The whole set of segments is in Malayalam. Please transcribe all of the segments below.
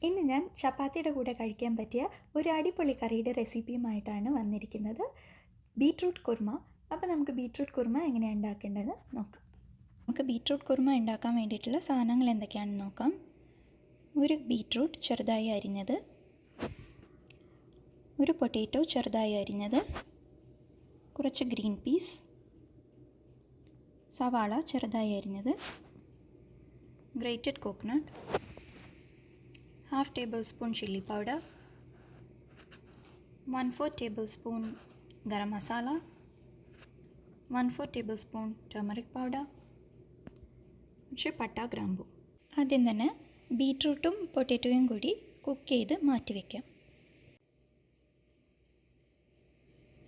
ഇന്ന് ഞാൻ ചപ്പാത്തിയുടെ കൂടെ കഴിക്കാൻ പറ്റിയ ഒരു അടിപൊളി കറിയുടെ റെസിപ്പിയുമായിട്ടാണ് വന്നിരിക്കുന്നത്. ബീട്രൂട്ട് കുർമ. അപ്പോൾ നമുക്ക് ബീട്രൂട്ട് കുർമ എങ്ങനെയാണ് ഉണ്ടാക്കേണ്ടതെന്ന് നോക്കാം. നമുക്ക് ബീട്രൂട്ട് കുർമ ഉണ്ടാക്കാൻ വേണ്ടിയിട്ടുള്ള സാധനങ്ങൾ എന്തൊക്കെയാണെന്ന് നോക്കാം. ഒരു ബീട്രൂട്ട് ചെറുതായി അരിഞ്ഞത്, ഒരു പൊട്ടാറ്റോ ചെറുതായി അരിഞ്ഞത്, കുറച്ച് ഗ്രീൻ പീസ്, സവാള ചെറുതായി അരിഞ്ഞത്, grated coconut, ½ tablespoon chili powder, 1/4 tablespoon garam masala, 1/4 tablespoon turmeric powder, കുറച്ച് പട്ട ഗ്രാമ്പു. ആദ്യം തന്നെ ബീട്രൂട്ടും പൊട്ടാറ്റോയും കൂടി കുക്ക് ചെയ്ത് മാറ്റി വയ്ക്കാം.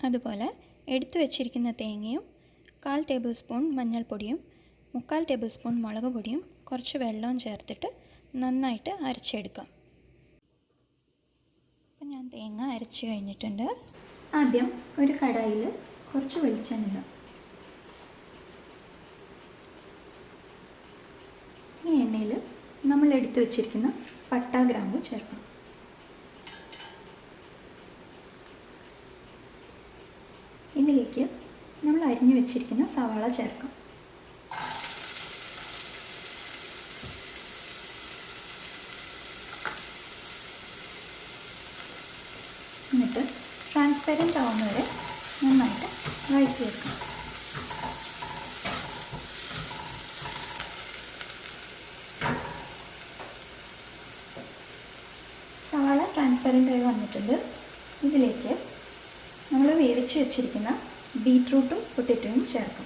അതുപോലെ എടുത്തു വച്ചിരിക്കുന്ന തേങ്ങയും 1/4 tablespoon മഞ്ഞൾപ്പൊടിയും 3/4 tablespoon മുളക് പൊടിയും കുറച്ച് വെള്ളവും ചേർത്തിട്ട് നന്നായിട്ട് അരച്ചെടുക്കാം. അപ്പം ഞാൻ തേങ്ങ അരച്ച് കഴിഞ്ഞിട്ടുണ്ട്. ആദ്യം ഒരു കടായിൽ കുറച്ച് വെളിച്ചെണ്ണ ഇടാം. ഈ എണ്ണയിൽ നമ്മൾ എടുത്തു വച്ചിരിക്കുന്ന പട്ട ഗ്രാമ്പു ചേർക്കാം. ഇതിലേക്ക് നമ്മൾ അരിഞ്ഞു വെച്ചിരിക്കുന്ന സവാള ചേർക്കാം. എന്നിട്ട് ട്രാൻസ്പെറൻറ്റ് ആവുന്നവരെ നന്നായിട്ട് വഴറ്റി വെക്കാം. സവാള ട്രാൻസ്പെറൻ്റ് ആയി വന്നിട്ടുണ്ട്. ഇതിലേക്ക് നമ്മൾ വേവിച്ച് വെച്ചിരിക്കുന്ന ബീട്രൂട്ടും പൊട്ടാറ്റോയും ചേർക്കാം.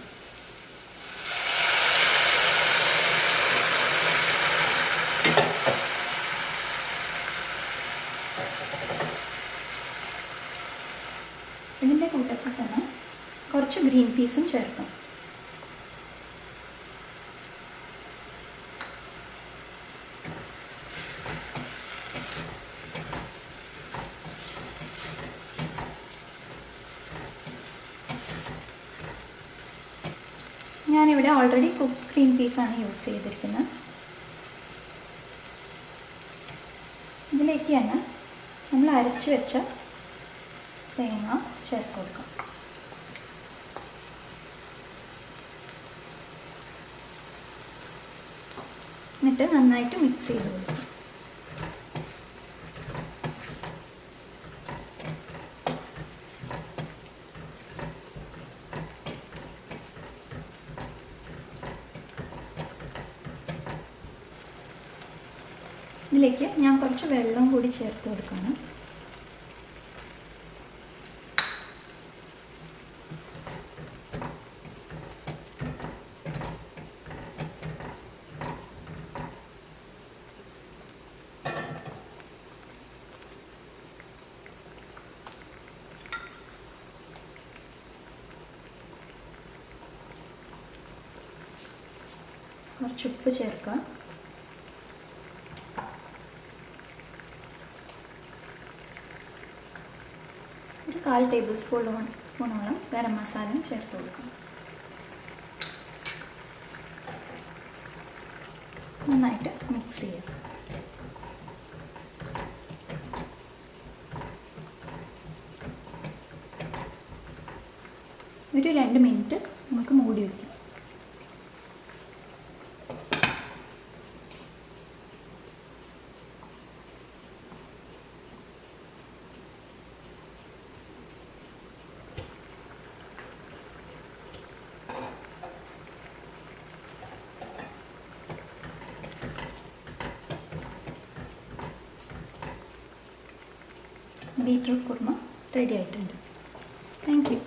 ഇതിൻ്റെ കൂട്ടത്തിൽ തന്നെ കുറച്ച് ഗ്രീൻ പീസും ചേർക്കാം. ഞാനിവിടെ ഓൾറെഡി കുക്ക് ഗ്രീൻ പീസാണ് യൂസ് ചെയ്തിരിക്കുന്നത്. ഇതിലേക്ക് തന്നെ നമ്മൾ അരച്ച് വെച്ച തേങ്ങ ചേർത്ത് കൊടുക്കാം. എന്നിട്ട് നന്നായിട്ട് മിക്സ് ചെയ്ത് കൊടുക്കാം. ഇതിലേക്ക് ഞാൻ കുറച്ച് വെള്ളം കൂടി ചേർത്ത് കൊടുക്കണം. കുറച്ച് ഉപ്പ് ചേർക്കാം. ഒരു 1/4 ടേബിൾ ഗരം മസാലയും ചേർത്ത് കൊടുക്കാം. നന്നായിട്ട് മിക്സ് ചെയ്യാം. ഒരു 2 മിനിറ്റ് നമുക്ക് മൂടി വയ്ക്കാം. ബീട്രൂട്ട് കുർമ റെഡി ആയിട്ടുണ്ട്. Thank you.